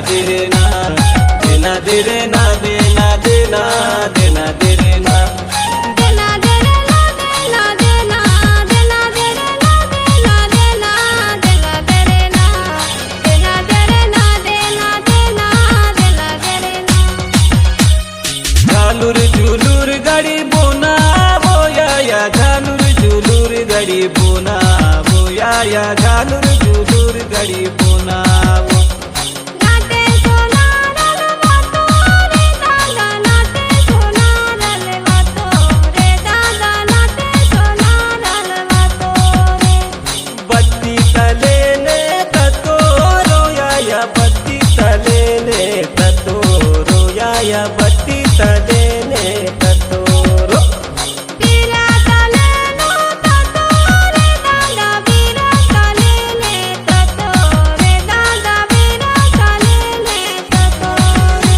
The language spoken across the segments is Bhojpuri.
दे रे ना, देना दे रे ना, देना देना देना दे रे ना, देना दे रे ना, देना देना देना दे रे ना, देना देना देना दे रे ना, देना दे रे ना, देना देना देना दे रे ना। झालूर झुलूर गाडी बोना बोया या, झालूर झुलूर गाडी बोना बोया या, झालूर झुलूर गाडी बोना वो। नाते सोनारल वातो रे दादा, नाते सोनारल वातो रे दादा, नाते सोनारल वातो रे। बत्ती तले ने ततो रोया या, बत्ती तले ने ततो रोया या, बत्ती तले ने ततो रो। बीरा तले नो ततो रे दादा, बीरा तले ने ततो रे दादा, बीरा तले ने ततो रे।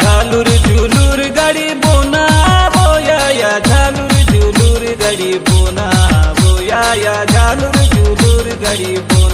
झालूर झुलूर गाडी बोना बोया या, झालूर झुलूर गाडी बोना बोया या, झालूर झुलूर गाडी बोना।